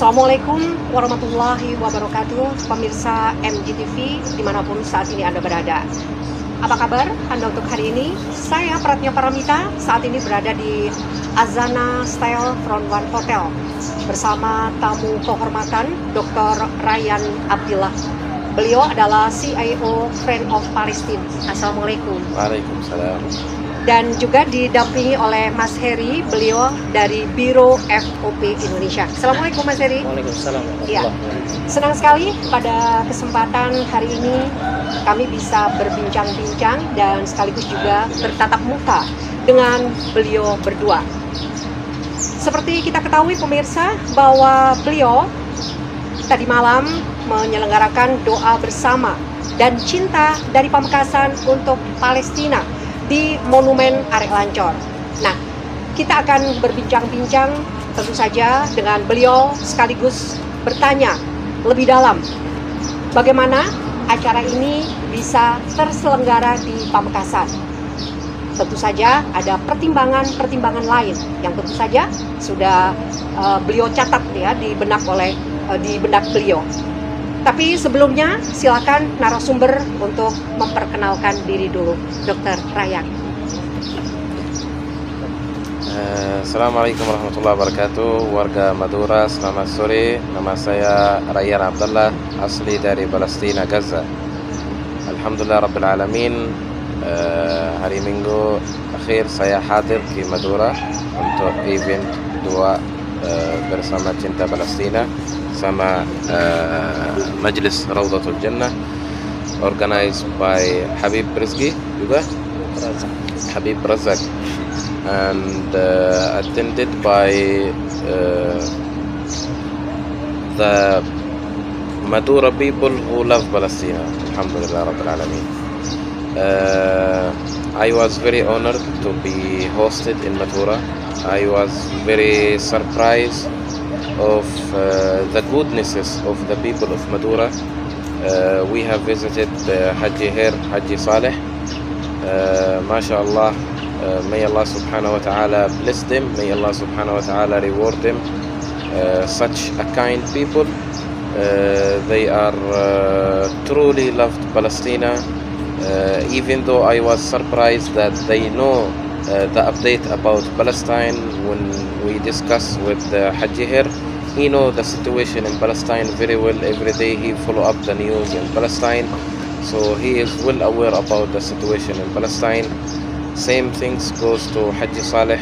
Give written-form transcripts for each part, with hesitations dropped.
Assalamualaikum warahmatullahi wabarakatuh, pemirsa MGTV dimanapun saat ini Anda berada. Apa kabar Anda untuk hari ini? Saya Pratnya Paramita, saat ini berada di Azana Style Front One Hotel bersama tamu kehormatan Dr. Ryan Abdillah. Beliau adalah CIO Friend of Palestine. Assalamualaikum. Waalaikumsalam. Dan juga didampingi oleh Mas Heri, beliau dari Biro FOP Indonesia. Assalamualaikum Mas Heri. Waalaikumsalam. Ya, senang sekali pada kesempatan hari ini kami bisa berbincang-bincang dan sekaligus juga bertatap muka dengan beliau berdua. Seperti kita ketahui pemirsa bahwa beliau tadi malam menyelenggarakan doa bersama dan cinta dari Pamekasan untuk Palestina di Monumen Arek Lancor. Nah, kita akan berbincang-bincang tentu saja dengan beliau sekaligus bertanya lebih dalam bagaimana acara ini bisa terselenggara di Pamekasan. Tentu saja ada pertimbangan-pertimbangan lain yang tentu saja sudah beliau catat ya di benak beliau. Tapi sebelumnya silakan narasumber untuk memperkenalkan diri dulu, Dr. Ryan. Assalamualaikum warahmatullahi wabarakatuh. Warga Madura, selamat sore. Nama saya Ryan Abdullah, asli dari Palestina, Gaza. Alhamdulillah Rabbil Alamin. Hari Minggu akhir saya hadir di Madura untuk event doa bersama Cinta Palestina sama Majlis Rawdatul Jannah organized by Habib Rizki juga Habib Razak and attended by the Madura people who love Palestine. Alhamdulillah Rabbil Alamin. I was very honored to be hosted in Madura. I was very surprised of the goodnesses of the people of Madura. We have visited Haji Her, Haji Saleh. MashaAllah, may Allah subhanahu wa ta'ala bless them, may Allah subhanahu wa ta'ala reward them. Such a kind people. They are truly loved Palestine. Even though I was surprised that they know the update about Palestine when we discuss with Haji Her. He knows the situation in Palestine very well. Every day he follow up the news in Palestine, so he is well aware about the situation in Palestine. Same things goes to Haji Saleh.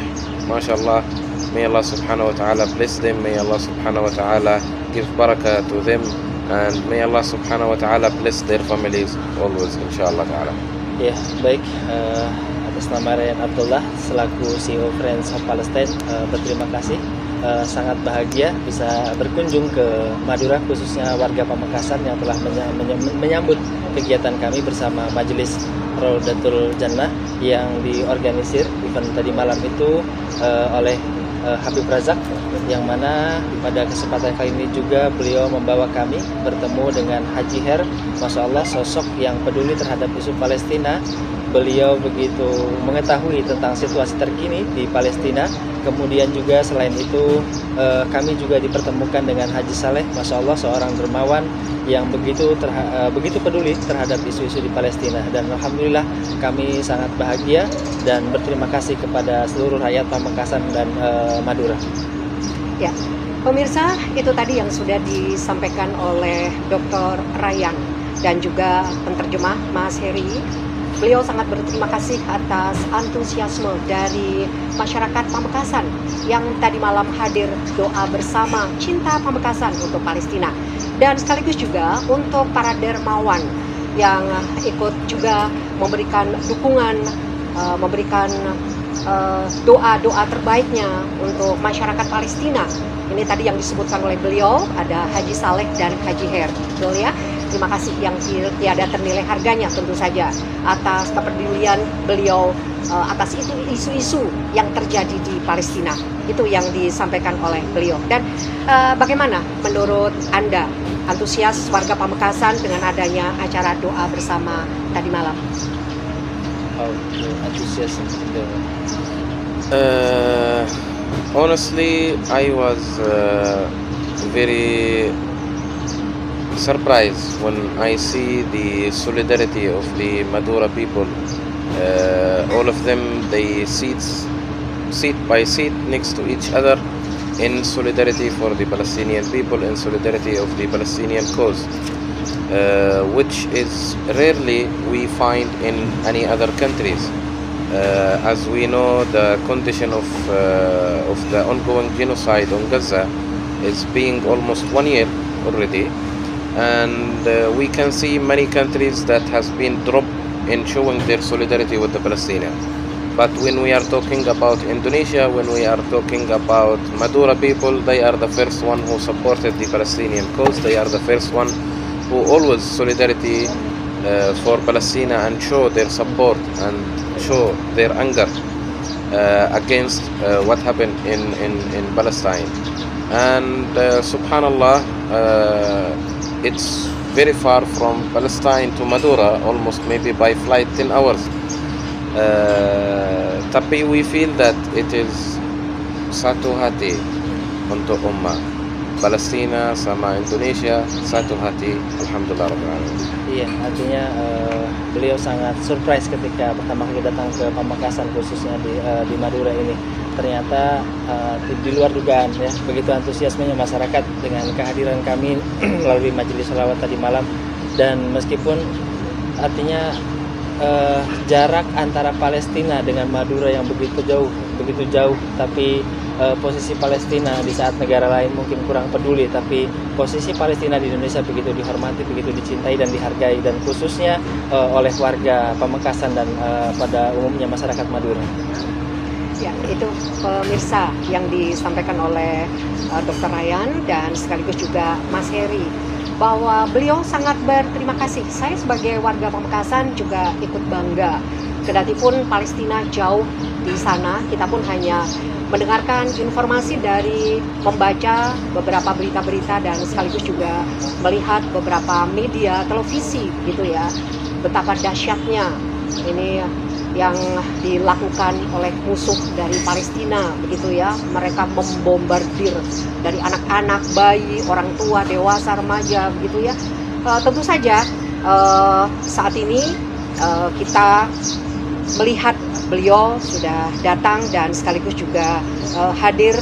MashaAllah, may Allah subhanahu wa ta'ala bless them, may Allah subhanahu wa ta'ala give barakah to them, and may Allah subhanahu wa ta'ala bless their families always, insyaAllah ta'ala. Ya, baik. Atas nama Ryan Abdullah selaku CEO Friends of Palestine, berterima kasih. Sangat bahagia bisa berkunjung ke Madura, khususnya warga Pamekasan yang telah menyambut kegiatan kami bersama Majelis Rawdatul Jannah yang diorganisir event tadi malam itu oleh Habib Razak, yang mana pada kesempatan kali ini juga beliau membawa kami bertemu dengan Haji Her. Masya Allah, sosok yang peduli terhadap isu Palestina. Beliau begitu mengetahui tentang situasi terkini di Palestina. Kemudian juga selain itu kami juga dipertemukan dengan Haji Saleh. Masya Allah, seorang dermawan yang begitu peduli terhadap isu-isu di Palestina. Dan alhamdulillah kami sangat bahagia dan berterima kasih kepada seluruh rakyat Pamekasan dan Madura. Ya, pemirsa, itu tadi yang sudah disampaikan oleh Dr. Ryan dan juga penterjemah Mas Heri. Beliau sangat berterima kasih atas antusiasme dari masyarakat Pamekasan yang tadi malam hadir doa bersama Cinta Pamekasan untuk Palestina. Dan sekaligus juga untuk para dermawan yang ikut juga memberikan dukungan, memberikan doa-doa terbaiknya untuk masyarakat Palestina. Ini tadi yang disebutkan oleh beliau, ada Haji Saleh dan Haji Her. Betul ya? Terima kasih yang tiada ternilai harganya tentu saja atas kepedulian beliau atas isu-isu yang terjadi di Palestina. Itu yang disampaikan oleh beliau. Dan bagaimana menurut Anda antusias warga Pamekasan dengan adanya acara doa bersama tadi malam? Antusias. Honestly, I was very surprised when I see the solidarity of the Madura people. All of them, they seat by seat next to each other in solidarity for the Palestinian people, in solidarity of the Palestinian cause, which is rarely we find in any other countries. As we know, the condition of the ongoing genocide on Gaza is being almost 1 year already, and we can see many countries that has been dropped in showing their solidarity with the Palestinians. But when we are talking about Indonesia, when we are talking about Madura people, they are the first one who supported the Palestinian cause. They are the first one who always solidarity for Palestine and show their support and show their anger against what happened in Palestine. And subhanallah, it's very far from Palestine to Madura, almost maybe by flight 10 hours. Tapi we feel that it is satu hati untuk ummah Palestina sama Indonesia, satu hati. Alhamdulillah Rabbil Alamin. Iya, artinya beliau sangat surprise ketika pertama kali datang ke Pamekasan, khususnya di Madura ini. Ternyata di luar dugaan ya, begitu antusiasmenya masyarakat dengan kehadiran kami melalui majelis sholawat tadi malam. Dan meskipun artinya jarak antara Palestina dengan Madura yang begitu jauh, tapi posisi Palestina di saat negara lain mungkin kurang peduli, tapi posisi Palestina di Indonesia begitu dihormati, begitu dicintai dan dihargai, dan khususnya oleh warga Pamekasan dan pada umumnya masyarakat Madura. Ya, itu pemirsa yang disampaikan oleh Dr. Ryan dan sekaligus juga Mas Heri, bahwa beliau sangat berterima kasih. Saya sebagai warga Pamekasan juga ikut bangga. Kendati pun Palestina jauh di sana, kita pun hanya mendengarkan informasi dari membaca beberapa berita-berita dan sekaligus juga melihat beberapa media televisi gitu ya, betapa dahsyatnya ini yang dilakukan oleh musuh dari Palestina begitu ya. Mereka membombardir dari anak-anak, bayi, orang tua, dewasa, remaja begitu ya. Tentu saja saat ini kita melihat beliau sudah datang dan sekaligus juga hadir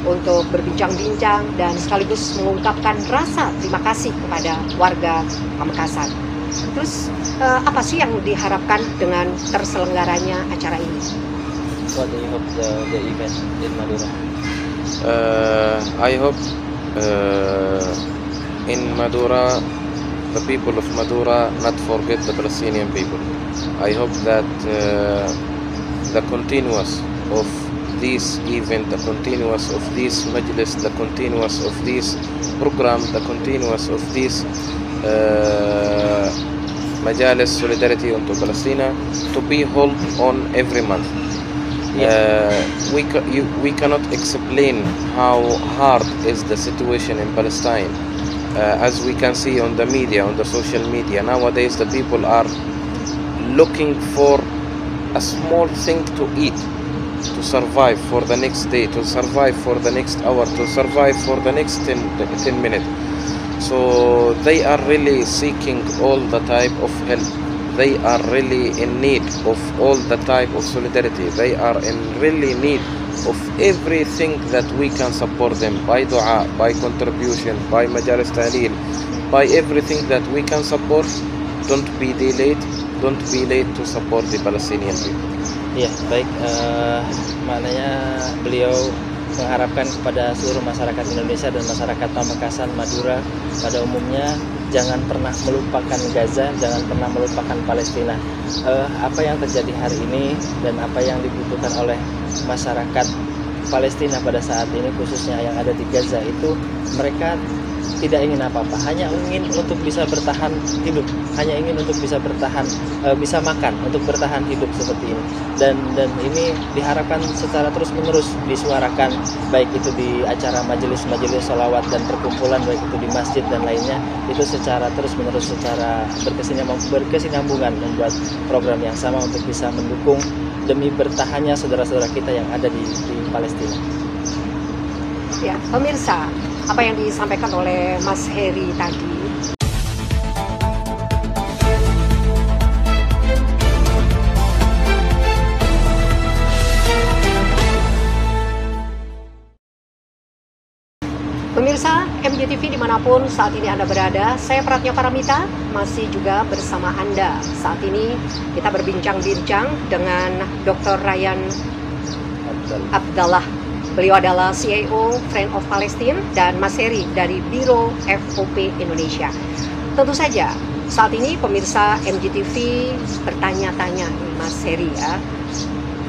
untuk berbincang-bincang dan sekaligus mengungkapkan rasa terima kasih kepada warga Pamekasan. Terus apa sih yang diharapkan dengan terselenggaranya acara ini? What do you hope the event in Madura? I hope in Madura, the people of Madura not forget the Palestinian people. I hope that the continuous of this event, the continuous of this majlis, the continuous of this program, the continuous of this Majalis Solidarity untuk Palestina to be held on every month. We cannot explain how hard is the situation in Palestine. As we can see on the media, on the social media, nowadays the people are looking for a small thing to eat, to survive for the next day, to survive for the next hour, to survive for the next 10 minutes. So they are really seeking all the type of help. They are really in need of all the type of solidarity. They are in really need of everything that we can support them by dua, by contribution, by majalis ta'lil, by everything that we can support. Don't be delayed. Don't be late to support the Palestinian people. Iya, baik. Maknanya beliau mengharapkan kepada seluruh masyarakat Indonesia dan masyarakat Pamekasan, Madura pada umumnya, jangan pernah melupakan Gaza, jangan pernah melupakan Palestina. Apa yang terjadi hari ini dan apa yang dibutuhkan oleh masyarakat Palestina pada saat ini, khususnya yang ada di Gaza, itu mereka tidak ingin apa-apa, hanya ingin untuk bisa bertahan hidup, hanya ingin untuk bisa bertahan, bisa makan, untuk bertahan hidup seperti ini. Dan ini diharapkan secara terus-menerus disuarakan, baik itu di acara majelis-majelis sholawat dan perkumpulan, baik itu di masjid dan lainnya, itu secara terus-menerus, secara berkesinambungan membuat program yang sama untuk bisa mendukung demi bertahannya saudara-saudara kita yang ada di Palestina. Ya, pemirsa, apa yang disampaikan oleh Mas Heri tadi. Pemirsa MJTV dimanapun saat ini Anda berada, saya Pratnya Paramita masih juga bersama Anda. Saat ini kita berbincang-bincang dengan Dr. Ryan Abdallah. Beliau adalah CEO Friends of Palestine dan Mas Heri dari Biro FOP Indonesia. Tentu saja saat ini pemirsa MJTV bertanya-tanya nih Mas Heri ya.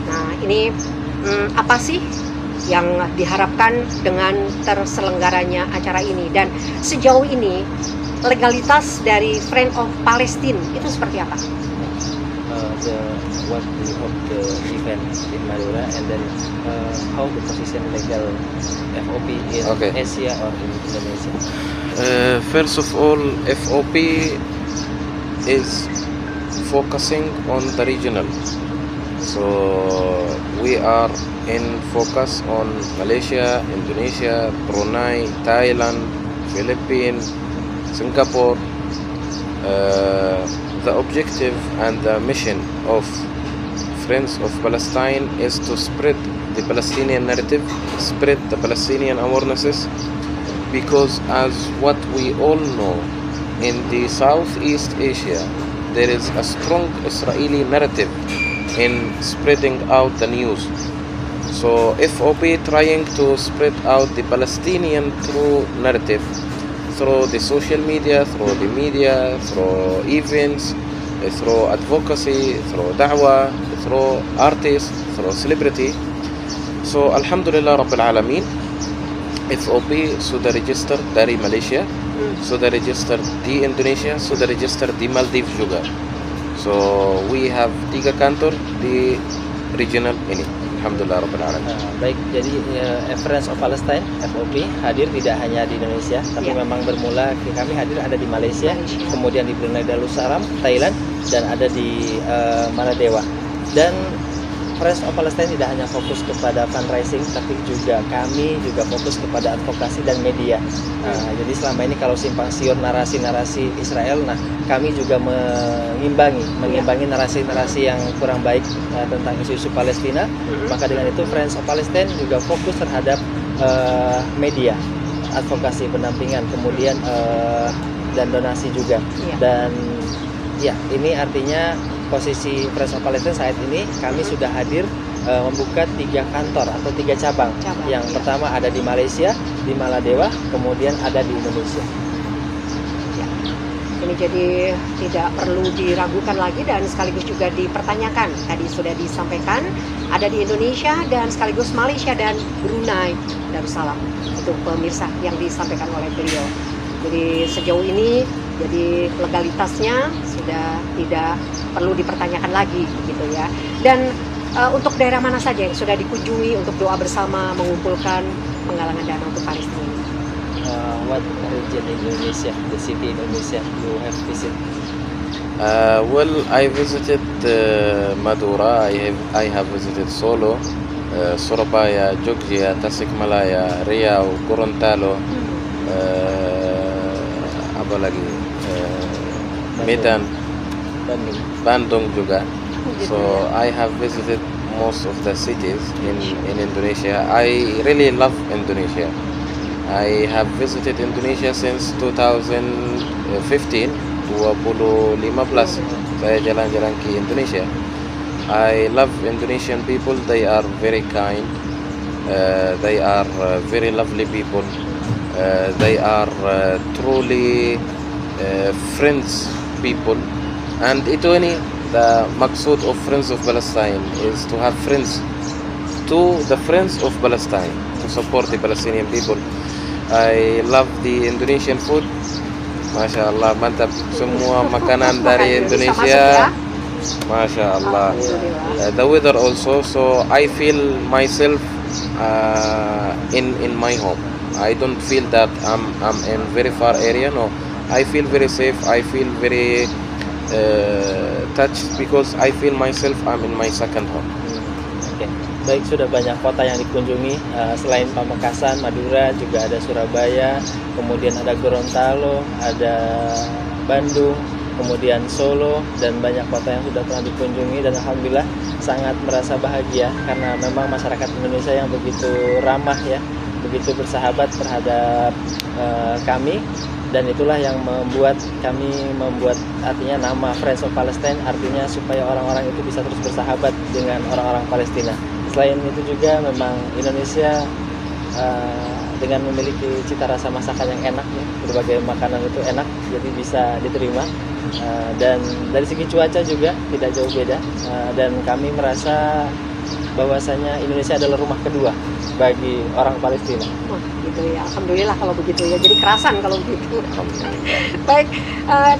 Nah ini apa sih yang diharapkan dengan terselenggaranya acara ini, dan sejauh ini legalitas dari Friends of Palestine itu seperti apa? What do you hope the event in Madura, and then how the position legal FOP in Asia or in Indonesia? First of all, FOP is focusing on the regional. So we are in focus on Malaysia, Indonesia, Brunei, Thailand, Philippines, Singapore. The objective and the mission of Friends of Palestine is to spread the Palestinian narrative, spread the Palestinian awarenesses, because as what we all know, in the Southeast Asia there is a strong Israeli narrative in spreading out the news. So FOP trying to spread out the Palestinian true narrative through the social media, through the media, through events, through advocacy, through da'wah, through artists, through celebrity. So Alhamdulillah Rabbil Alameen, FOP sudah register dari Malaysia, sudah register di Indonesia, sudah register di Maldives juga. So we have 3 kantor di regional ini. Alhamdulillah Rabbil Alamin. Baik, jadi Friends of Palestine FOP hadir tidak hanya di Indonesia, tapi memang bermula kami hadir ada di Malaysia, kemudian di Brunei Darussalam, Thailand, dan ada di Maladewa. Dan Friends of Palestine tidak hanya fokus kepada fundraising, tapi juga kami juga fokus kepada advokasi dan media. Jadi selama ini kalau simpang siur narasi-narasi Israel, nah kami juga mengimbangi narasi-narasi yang kurang baik tentang isu-isu Palestina. Maka dengan itu Friends of Palestine juga fokus terhadap media, advokasi, pendampingan, kemudian dan donasi juga. Dan ya ini artinya posisi Friends of Palestine saat ini kami sudah hadir membuka 3 kantor atau 3 cabang. Yang pertama ada di Malaysia, di Maladewa, kemudian ada di Indonesia. Ya. Ini jadi tidak perlu diragukan lagi dan sekaligus juga dipertanyakan. Tadi sudah disampaikan ada di Indonesia dan sekaligus Malaysia dan Brunei Darussalam. Itu pemirsa yang disampaikan oleh beliau. Jadi sejauh ini jadi legalitasnya sudah tidak perlu dipertanyakan lagi gitu ya. Dan untuk daerah mana saja yang sudah dikunjungi untuk doa bersama mengumpulkan penggalangan dana untuk Palestina? What region in Indonesia, the city in Indonesia you have visited? Well, I visited Madura. I have visited Solo, Surabaya, Jogja, Tasikmalaya, Riau, Gorontalo. Apa lagi? Medan, Bandung juga. So I have visited most of the cities in Indonesia. I really love Indonesia. I have visited Indonesia since 2015. 2015 saya jalan-jalan ke Indonesia. I love Indonesian people. They are very kind. They are very lovely people. They are truly friends people. And itu ini the maksud of Friends of Palestine is to have friends, to the friends of Palestine, to support the Palestinian people. I love the Indonesian food. Masya Allah, mantap. Semua makanan dari Indonesia, Masya Allah. The weather also, so I feel myself in my home. I don't feel that I'm in very far area. No, I feel very safe. I feel very touched because I feel myself I'm in my second home. Okay. baik sudah banyak kota yang dikunjungi, selain Pamekasan, Madura, juga ada Surabaya, kemudian ada Gorontalo, ada Bandung, kemudian Solo, dan banyak kota yang sudah pernah dikunjungi, dan alhamdulillah sangat merasa bahagia karena memang masyarakat Indonesia yang begitu ramah ya, begitu bersahabat terhadap kami, dan itulah yang membuat kami artinya nama Friends of Palestine, artinya supaya orang-orang itu bisa terus bersahabat dengan orang-orang Palestina. Selain itu juga memang Indonesia dengan memiliki cita rasa masakan yang enak ya, berbagai makanan itu enak, jadi bisa diterima. Dan dari segi cuaca juga tidak jauh beda, dan kami merasa bahwasanya Indonesia adalah rumah kedua bagi orang Palestina. Wah, gitu ya. Alhamdulillah kalau begitu ya. Jadi kerasan kalau begitu. Baik,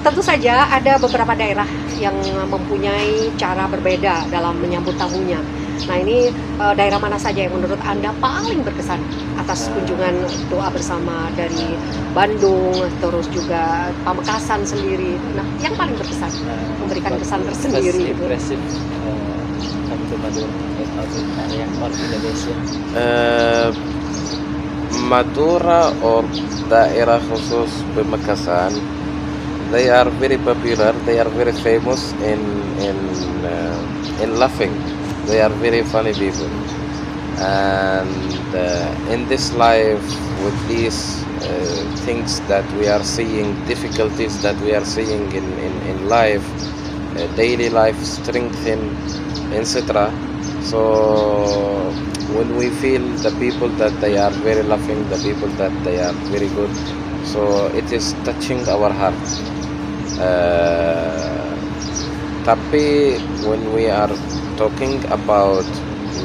tentu saja ada beberapa daerah yang mempunyai cara berbeda dalam menyambut tamunya. Nah, ini daerah mana saja yang menurut Anda paling berkesan atas kunjungan doa bersama dari Bandung, terus juga Pamekasan sendiri? Nah, yang paling berkesan, memberikan kesan tersendiri. Impresif kami ke Madura, yang orang Indonesia. Madura or daerah khusus Pamekasan, they are very popular. They are very famous in laughing. They are very funny people, and in this life, with these things that we are seeing, difficulties that we are seeing in life, daily life, strengthen, etc. So when we feel the people that they are very laughing, the people that they are very good, so it is touching our heart. Tapi when we are talking about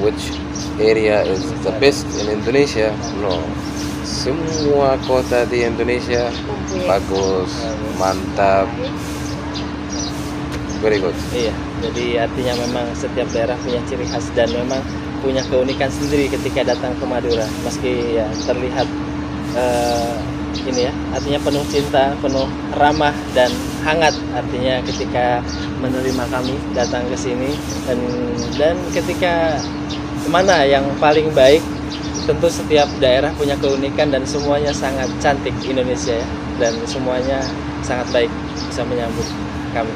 which area is the best in Indonesia, no, semua kota di Indonesia bagus, mantap, very good. Iya, jadi artinya memang setiap daerah punya ciri khas dan memang punya keunikan sendiri ketika datang ke Madura. Meski ya terlihat ini ya, artinya penuh cinta, penuh ramah dan hangat, artinya ketika menerima kami datang ke sini, dan ketika mana yang paling baik, tentu setiap daerah punya keunikan dan semuanya sangat cantik Indonesia ya, dan semuanya sangat baik bisa menyambut kami.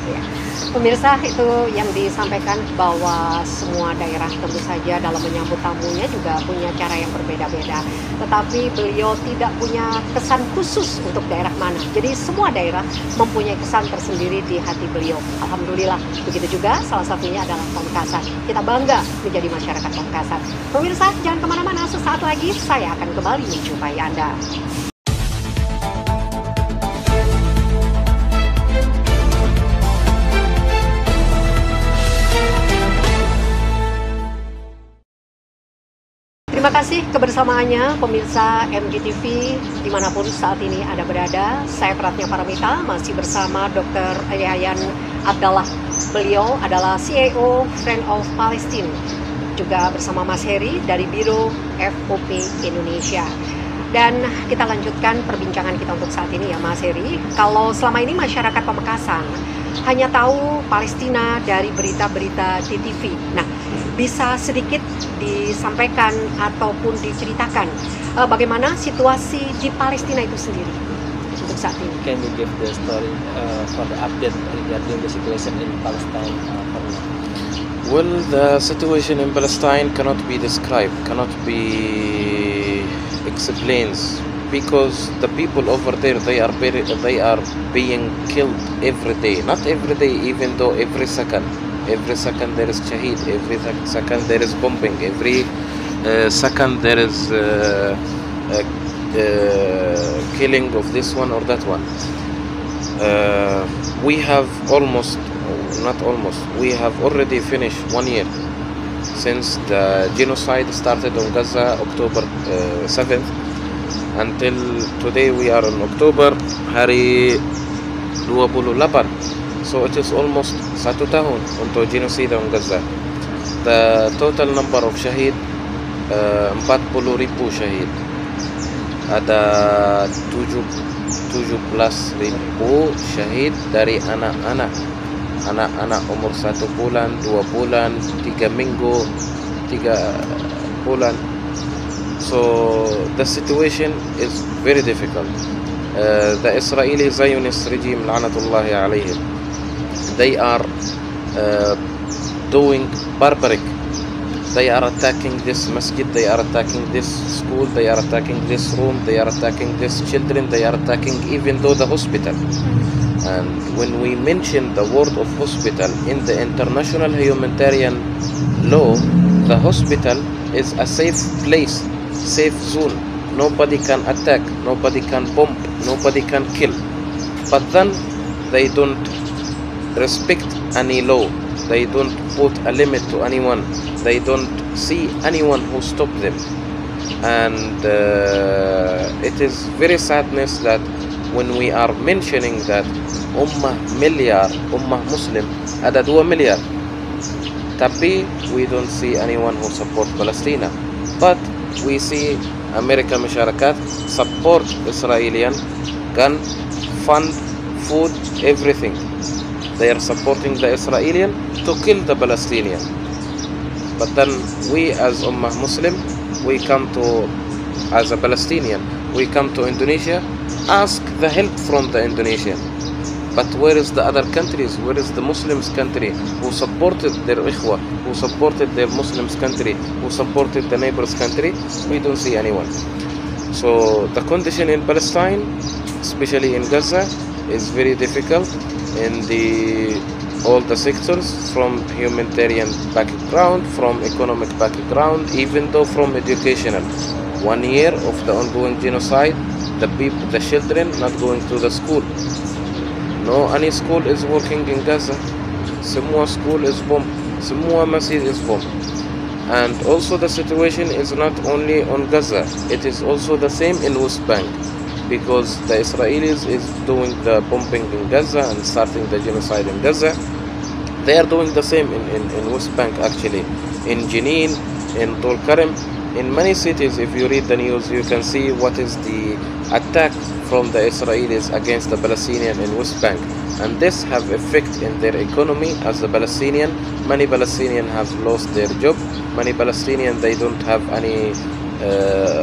Ya. Pemirsa, itu yang disampaikan bahwa semua daerah tentu saja dalam menyambut tamunya juga punya cara yang berbeda-beda. Tetapi beliau tidak punya kesan khusus untuk daerah mana. Jadi semua daerah mempunyai kesan tersendiri di hati beliau. Alhamdulillah. Begitu juga salah satunya adalah Pamekasan. Kita bangga menjadi masyarakat Pamekasan. Pemirsa, jangan kemana-mana. Sesaat lagi saya akan kembali menjumpai Anda. Terima kasih kebersamaannya pemirsa MGTV dimanapun saat ini Anda berada. Saya Pratnya Paramita masih bersama Dr. Yayan Abdallah. Beliau adalah CEO Friend of Palestine. Juga bersama Mas Heri dari Biro FOP Indonesia. Dan kita lanjutkan perbincangan kita untuk saat ini ya Mas Heri. Kalau selama ini masyarakat Pamekasan hanya tahu Palestina dari berita-berita di TV. Nah, bisa sedikit disampaikan ataupun diceritakan bagaimana situasi di Palestina itu sendiri untuk saat ini? Can you give the story for the update regarding the situation in Palestine for now? Well, the situation in Palestine cannot be described, cannot be explained, because the people over there, they are being killed every day. Not every day, even though every second. Every second there is shaheed, every second there is bombing, every second there is killing of this one or that one. We have we have already finished 1 year since the genocide started on Gaza, October 7th, until today we are on October hari 28. So it is almost 1 tahun untuk genocide on Gaza. The total number of syahid 40,000 syahid. Ada 17,000 syahid dari anak-anak umur 1 bulan, 2 bulan, 3 minggu, bulan. So the situation is very difficult. The Israeli Zionist regime, la'natullahi alayhim, they are doing barbaric. They are attacking this masjid, they are attacking this school, they are attacking this room, they are attacking these children, they are attacking even though the hospital. And when we mention the word of hospital in the international humanitarian law, the hospital is a safe place, safe zone. Nobody can attack, nobody can bomb, nobody can kill. But then they don't respect any law. They don't put a limit to anyone. They don't see anyone who stop them. And it is very sadness that when we are mentioning that Ummah Milyar, Ummah Muslim, ada 2 miliar, tapi we don't see anyone who support Palestine. But we see America masyarakat support Israelian, gun, fund, food, everything. They are supporting the Israelian to kill the Palestinian. But then we as Ummah Muslim, we come to, as a Palestinian, we come to Indonesia, ask the help from the Indonesian. But where is the other countries? Where is the Muslims country who supported their ikhwa, who supported their Muslims country, who supported the neighbors country? We don't see anyone. So the condition in Palestine, especially in Gaza, is very difficult in all the sectors, from humanitarian background, from economic background, even though from educational. 1 year of the ongoing genocide, the children not going to the school. No, any school is working in Gaza. Semua school is bombed. Semua masjid is bombed. And also the situation is not only on Gaza. It is also the same in West Bank, because the Israelis is doing the bombing in Gaza and starting the genocide in Gaza. They are doing the same in West Bank actually. In Jenin, in Tul Karim, in many cities, if you read the news, you can see what is the attack from the Israelis against the Palestinian in West Bank. And this have effect in their economy as a Palestinian. Many Palestinians have lost their job. Many Palestinians, they don't have any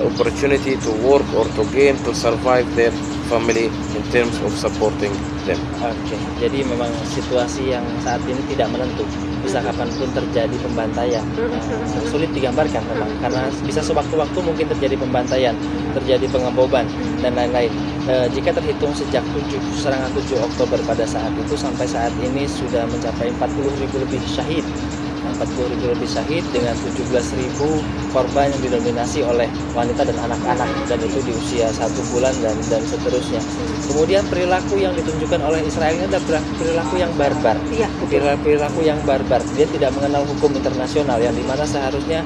opportunity to work or to gain to survive their family in terms of supporting them. Oke, jadi memang situasi yang saat ini tidak menentu, bisa kapanpun terjadi pembantaian. Sulit digambarkan memang, karena bisa sewaktu-waktu mungkin terjadi pembantaian, terjadi pengeboman dan lain-lain. Jika terhitung sejak serangan 7 Oktober pada saat itu sampai saat ini sudah mencapai 40.000 lebih syahid. 40.000 lebih syahid dengan 17.000 korban yang didominasi oleh wanita dan anak-anak, dan itu di usia 1 bulan dan seterusnya. Kemudian perilaku yang ditunjukkan oleh Israel ini adalah perilaku yang barbar. Iya, perilaku yang barbar. Dia tidak mengenal hukum internasional, yang dimana seharusnya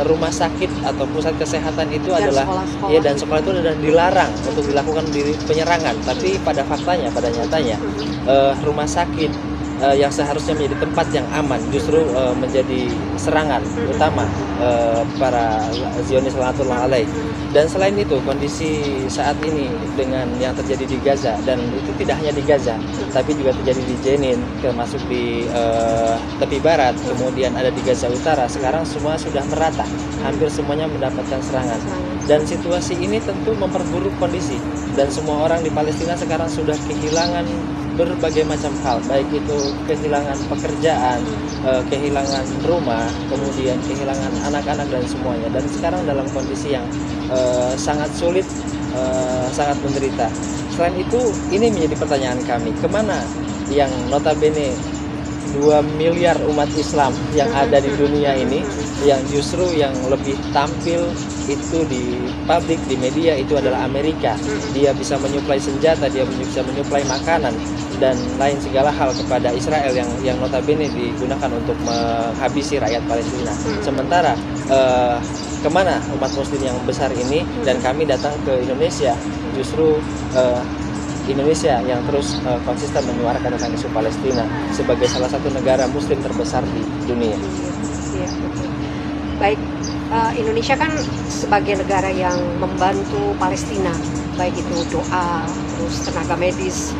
rumah sakit atau pusat kesehatan itu dan adalah sekolah-sekolah. ya, dan sekolah itu adalah dilarang untuk dilakukan penyerangan. Tapi pada faktanya, pada nyatanya, rumah sakit yang seharusnya menjadi tempat yang aman justru menjadi serangan utama para Zionis laknatullah alaih. Dan selain itu, kondisi saat ini dengan yang terjadi di Gaza, dan itu tidak hanya di Gaza tapi juga terjadi di Jenin, termasuk di tepi barat, kemudian ada di Gaza Utara. Sekarang semua sudah merata, hampir semuanya mendapatkan serangan. Dan situasi ini tentu memperburuk kondisi, dan semua orang di Palestina sekarang sudah kehilangan berbagai macam hal, baik itu kehilangan pekerjaan, kehilangan rumah, kemudian kehilangan anak-anak dan semuanya. Dan sekarang dalam kondisi yang sangat sulit, sangat menderita. Selain itu, ini menjadi pertanyaan kami, kemana yang notabene 2 miliar umat Islam yang ada di dunia ini, yang justru yang lebih tampil itu di publik, di media, itu adalah Amerika. Dia bisa menyuplai senjata, dia bisa menyuplai makanan dan lain segala hal kepada Israel yang notabene digunakan untuk menghabisi rakyat Palestina. Sementara kemana umat muslim yang besar ini? Dan kami datang ke Indonesia, justru Indonesia yang terus konsisten menyuarakan tentang isu Palestina sebagai salah satu negara muslim terbesar di dunia. Iya, betul. Baik, Indonesia kan sebagai negara yang membantu Palestina, baik itu doa, terus tenaga medis,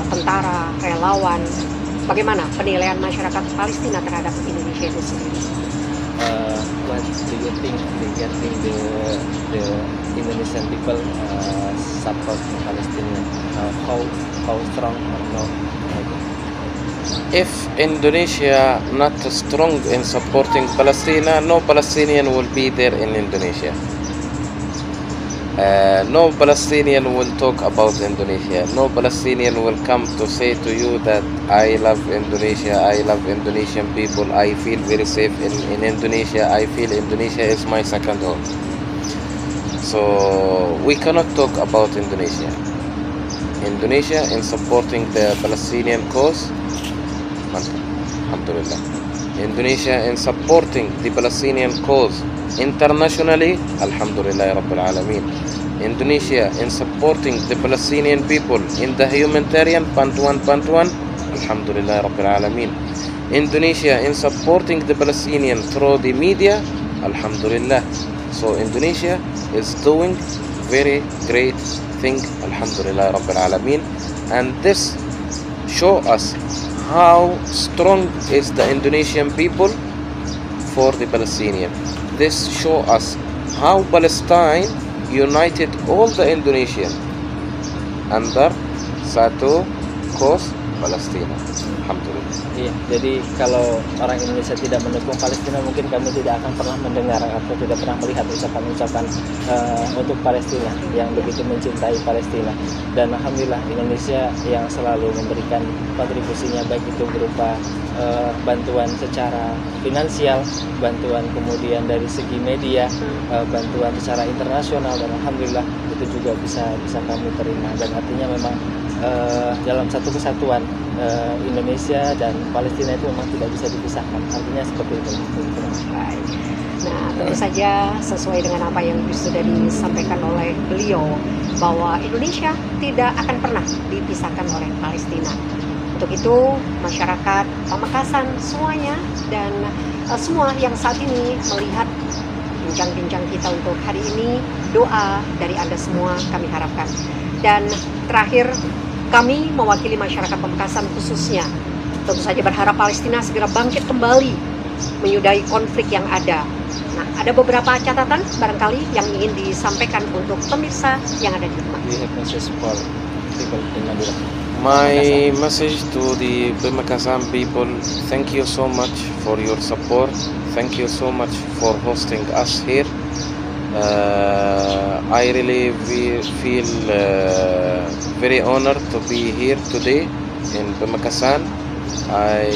tentara, relawan. Bagaimana penilaian masyarakat Palestina terhadap Indonesia itu sendiri? what do you think regarding the Indonesian people support Palestinian? How strong or no? If Indonesia not strong in supporting Palestine, no Palestinian will be there in Indonesia. No Palestinian will talk about Indonesia. No Palestinian will come to say to you that I love Indonesia, I love Indonesian people, I feel very safe in Indonesia, I feel Indonesia is my second home. So we cannot talk about Indonesia. Indonesia in supporting the Palestinian cause, Alhamdulillah. Indonesia in supporting the Palestinian cause internationally, Alhamdulillah Rabbil Alameen. Indonesia in supporting the Palestinian people in the humanitarian Bantuan, Alhamdulillah Rabbil Alameen. Indonesia in supporting the Palestinian through the media, Alhamdulillah. So Indonesia is doing very great thing, Alhamdulillah Rabbil Alameen. And this show us how strong is the Indonesian people for the Palestinian. This show us how Palestine united all the Indonesian under satu cause Palestina. Alhamdulillah. Iya, jadi kalau orang Indonesia tidak mendukung Palestina, mungkin kami tidak akan pernah mendengar atau tidak pernah melihat ucapan-ucapan untuk Palestina yang begitu mencintai Palestina. Dan Alhamdulillah Indonesia yang selalu memberikan kontribusinya, baik itu berupa bantuan secara finansial, bantuan kemudian dari segi media, bantuan secara internasional, dan Alhamdulillah itu juga bisa kami terima. Dan artinya memang dalam satu kesatuan Indonesia dan Palestina itu memang tidak bisa dipisahkan. Artinya seperti itu. Baik. Nah, tentu saja sesuai dengan apa yang sudah disampaikan oleh beliau, bahwa Indonesia tidak akan pernah dipisahkan oleh Palestina. Untuk itu masyarakat Pamekasan semuanya dan semua yang saat ini melihat bincang-bincang kita untuk hari ini, doa dari Anda semua kami harapkan. Dan terakhir, kami mewakili masyarakat Pamekasan khususnya tentu saja berharap Palestina segera bangkit kembali menyudahi konflik yang ada. Nah, ada beberapa catatan barangkali yang ingin disampaikan untuk pemirsa yang ada di rumah. We have message for people in Madura. My message to the Pamekasan people, thank you so much for your support. Thank you so much for hosting us here. I really feel very honored to be here today in Pamekasan. I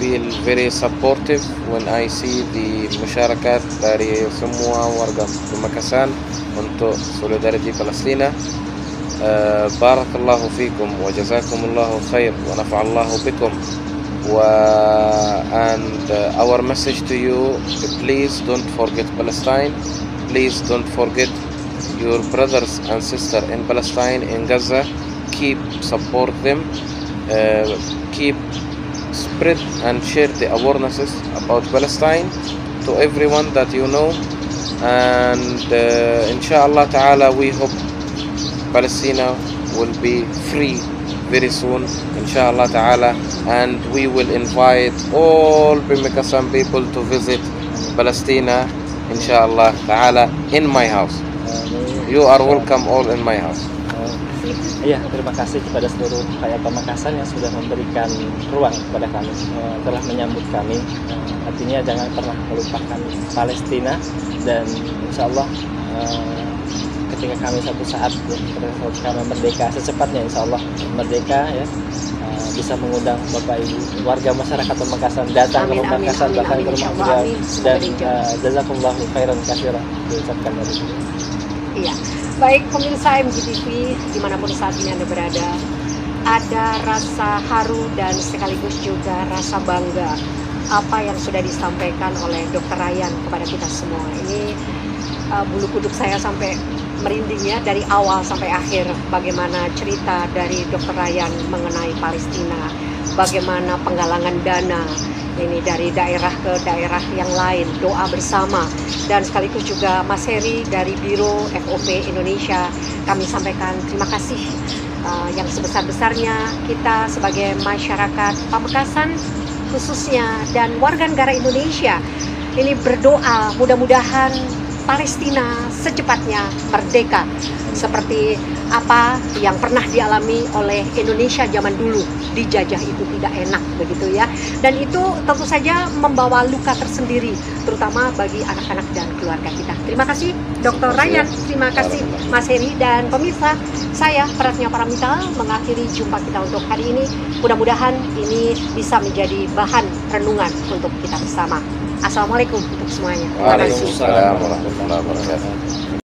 feel very supportive when I see the masyarakat dari semua warga Pamekasan untuk solidarity Palestina. Barakallahu fikum wa jazakumullahu khair wa nafa'allahu bikum. And our message to you, please don't forget Palestine. Please don't forget your brothers and sisters in Palestine, in Gaza. Keep support them. Keep spread and share the awarenesses about Palestine to everyone that you know. And inshallah ta'ala, we hope Palestine will be free very soon, inshallah ta'ala. And we will invite all Pamekasan people to visit Palestine, inshallah ta'ala, in my house. You are welcome all in my house. Iya, terima kasih kepada seluruh rakyat Pamekasan yang sudah memberikan ruang kepada kami, telah menyambut kami. Artinya jangan pernah melupakan Palestina, dan insya Allah ketika kami suatu saat kami merdeka, secepatnya insya Allah merdeka ya, bisa mengundang Bapak Ibu warga masyarakat Pamekasan datang ke Pamekasan, datang ke rumah beliau, dan jazakumullahu khairan katsiran diucapkan dari sini. Iya, baik pemirsa MGTV dimanapun saat ini Anda berada, ada rasa haru dan sekaligus juga rasa bangga apa yang sudah disampaikan oleh Dr. Ryan kepada kita semua. Ini bulu kuduk saya sampai merinding ya, dari awal sampai akhir bagaimana cerita dari Dr. Ryan mengenai Palestina, bagaimana penggalangan dana ini dari daerah ke daerah yang lain, doa bersama, dan sekaligus juga Mas Heri dari Biro FOP Indonesia. Kami sampaikan terima kasih yang sebesar-besarnya kita sebagai masyarakat Pamekasan khususnya dan warga negara Indonesia ini berdoa mudah-mudahan Palestina secepatnya merdeka seperti apa yang pernah dialami oleh Indonesia zaman dulu. Dijajah itu tidak enak begitu ya, dan itu tentu saja membawa luka tersendiri terutama bagi anak-anak dan keluarga kita. Terima kasih Dr. Ryan, terima kasih Mas Heri, dan pemirsa, saya Pratnya Paramita mengakhiri jumpa kita untuk hari ini. Mudah-mudahan ini bisa menjadi bahan renungan untuk kita bersama. Assalamualaikum untuk semuanya. Waalaikumsalam warahmatullahi wabarakatuh.